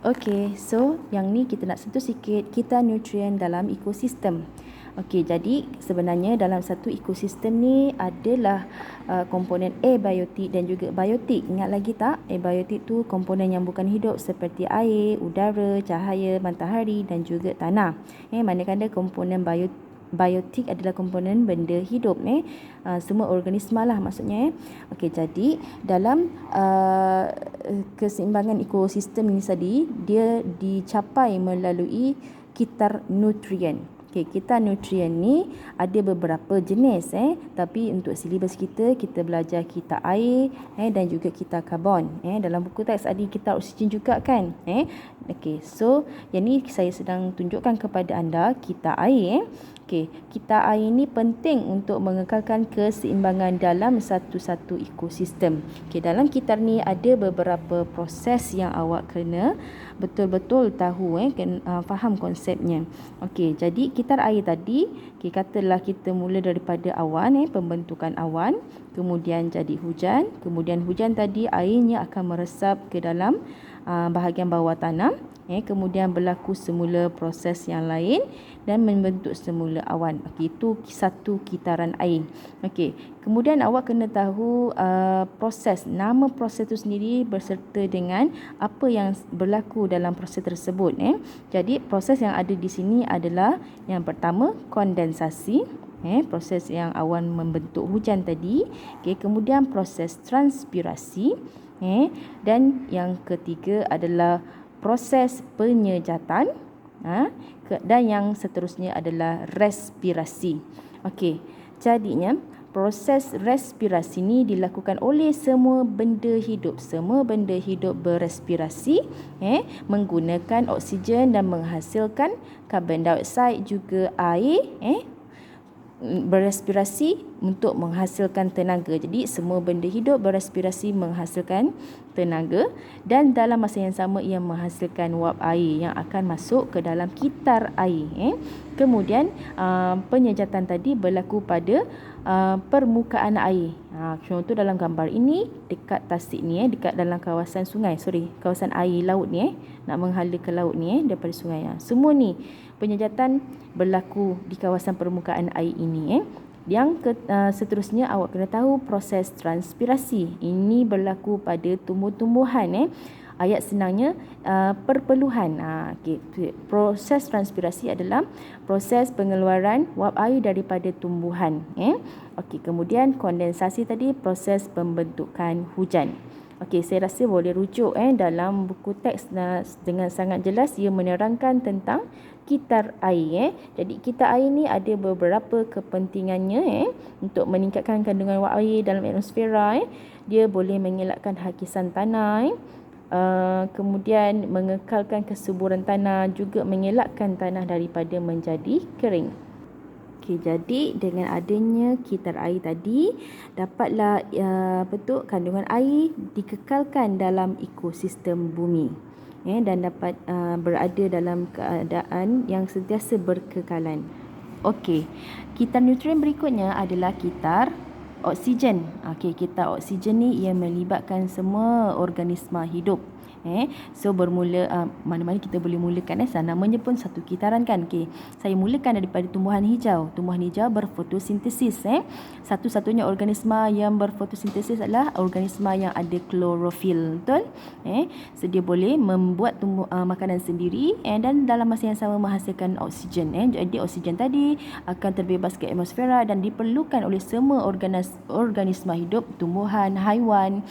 Okey, so yang ni kita nak sentuh sikit kitar nutrien dalam ekosistem. Okey, jadi sebenarnya dalam satu ekosistem ni adalah komponen abiotik dan juga biotik. Ingat lagi tak? Abiotik tu komponen yang bukan hidup seperti air, udara, cahaya, matahari dan juga tanah. Manakala komponen biotik adalah komponen benda hidup, semua organisma lah maksudnya. Okey, jadi dalam keseimbangan ekosistem ini tadi, dia dicapai melalui kitar nutrien. Okey, kitar nutrien ni ada beberapa jenis, tapi untuk silibus kita belajar kitar air, dan juga kitar karbon. Dalam buku teks ada kitar oksigen juga kan. Okey, so yang ni saya sedang tunjukkan kepada anda kitar air. Okey, kitar air ni penting untuk mengekalkan keseimbangan dalam satu-satu ekosistem. Okey, dalam kitar ni ada beberapa proses yang awak kena betul-betul tahu, faham konsepnya. Okey, jadi kitar air tadi, katalah kita mula daripada awan, pembentukan awan, kemudian jadi hujan, kemudian hujan tadi airnya akan meresap ke dalam bahagian bawah tanah, kemudian berlaku semula proses yang lain dan membentuk semula awan. Okey, itu satu kitaran air. Okey, kemudian awak kena tahu proses, nama proses itu sendiri berserta dengan apa yang berlaku dalam proses tersebut. Jadi proses yang ada di sini adalah yang pertama kondensasi, proses yang awan membentuk hujan tadi. Okey, kemudian proses transpirasi, dan yang ketiga adalah proses penyejatan, dan yang seterusnya adalah respirasi. Okey, jadinya proses respirasi ni dilakukan oleh semua benda hidup. Semua benda hidup berespirasi, menggunakan oksigen dan menghasilkan karbon dioksida juga air, berespirasi untuk menghasilkan tenaga. Jadi semua benda hidup berespirasi menghasilkan tenaga, dan dalam masa yang sama ia menghasilkan wap air yang akan masuk ke dalam kitar air. Kemudian penyejatan tadi berlaku pada permukaan air. Contoh dalam gambar ini dekat tasik ni, dekat dalam kawasan sungai, kawasan air laut ni, nak menghala ke laut ni, daripada sungai. Semua ni penyejatan berlaku di kawasan permukaan air ini. Yang seterusnya awak kena tahu proses transpirasi. Ini berlaku pada tumbuh-tumbuhan. Ayat senangnya perpeluhan. Okay. Proses transpirasi adalah proses pengeluaran wap air daripada tumbuhan. Okey, kemudian kondensasi tadi proses pembentukan hujan. Okey, saya rasa boleh rujuk dalam buku teks dengan sangat jelas ia menerangkan tentang kitar air. Jadi kitar air ni ada beberapa kepentingannya untuk meningkatkan kandungan wap air dalam atmosfera. Dia boleh mengelakkan hakisan tanah, kemudian mengekalkan kesuburan tanah, juga mengelakkan tanah daripada menjadi kering. Okey, jadi dengan adanya kitar air tadi, dapatlah kandungan air dikekalkan dalam ekosistem bumi, dan dapat berada dalam keadaan yang sentiasa berkekalan. Okey, kitar nutrien berikutnya adalah kitar oksigen. Okey, kitar oksigen ni ia melibatkan semua organisma hidup. So bermula mana-mana kita boleh mulakan, namanya pun satu kitaran kan. Okey, saya mulakan daripada tumbuhan hijau. Tumbuhan hijau berfotosintesis. Satu-satunya organisma yang berfotosintesis adalah organisma yang ada klorofil, betul? So dia boleh membuat makanan sendiri, dan dalam masa yang sama menghasilkan oksigen. Jadi oksigen tadi akan terbebas ke atmosfera dan diperlukan oleh semua organisma hidup, tumbuhan, haiwan,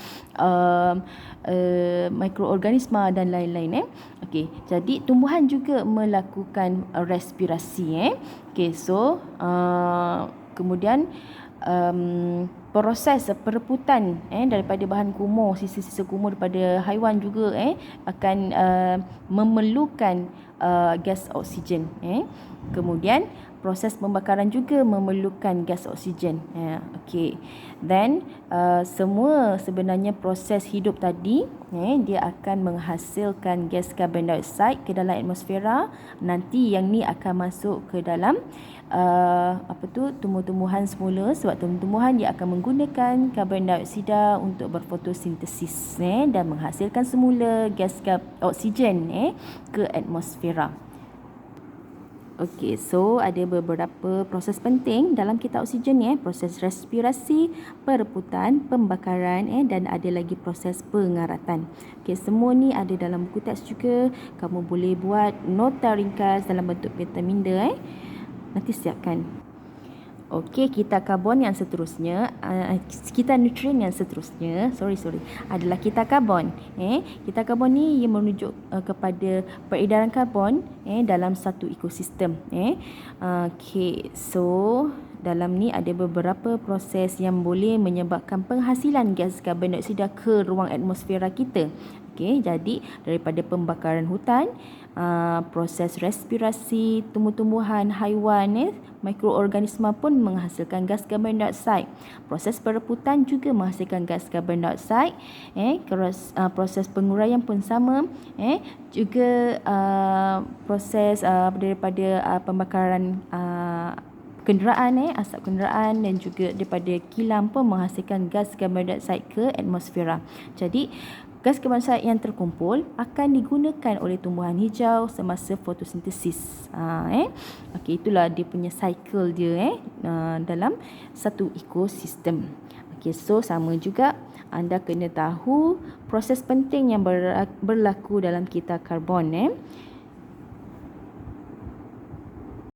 mikroorganisma dan lain-lain. Okey, jadi tumbuhan juga melakukan respirasi. Okey, so kemudian proses pereputan daripada bahan kumuh, sisa-sisa kumuh daripada haiwan juga akan memerlukan gas oksigen. Kemudian proses pembakaran juga memerlukan gas oksigen. Okey. Then semua sebenarnya proses hidup tadi dia akan menghasilkan gas karbon dioksida ke dalam atmosfera. Nanti yang ni akan masuk ke dalam tumbuh-tumbuhan semula, sebab tumbuh-tumbuhan dia akan menggunakan karbon dioksida untuk berfotosintesis dan menghasilkan semula gas oksigen ke atmosfera. Okey, so ada beberapa proses penting dalam kita oksigen proses respirasi, pereputan, pembakaran dan ada lagi proses pengaratan. Okey, semua ni ada dalam buku teks juga. Kamu boleh buat nota ringkas dalam bentuk peta minda nanti siapkan. Okey, kita karbon yang seterusnya, kita nutrien yang seterusnya, adalah kita karbon. Kita karbon ni ia merujuk kepada peredaran karbon dalam satu ekosistem. Okey, so dalam ni ada beberapa proses yang boleh menyebabkan penghasilan gas karbon dioksida ke ruang atmosfera kita. Okey, jadi daripada pembakaran hutan, proses respirasi tumbuh-tumbuhan, haiwan, mikroorganisma pun menghasilkan gas karbon dioksida. Proses pereputan juga menghasilkan gas karbon dioksida. Proses penguraian pun sama. Juga proses daripada pembakaran kenderaan, asap kenderaan dan juga daripada kilang pun menghasilkan gas karbon dioksida ke atmosfera. Jadi gas karbon dioksida yang terkumpul akan digunakan oleh tumbuhan hijau semasa fotosintesis. Okey, itulah dia punya cycle dia dalam satu ekosistem. Okey, so sama juga anda kena tahu proses penting yang berlaku dalam kita karbon.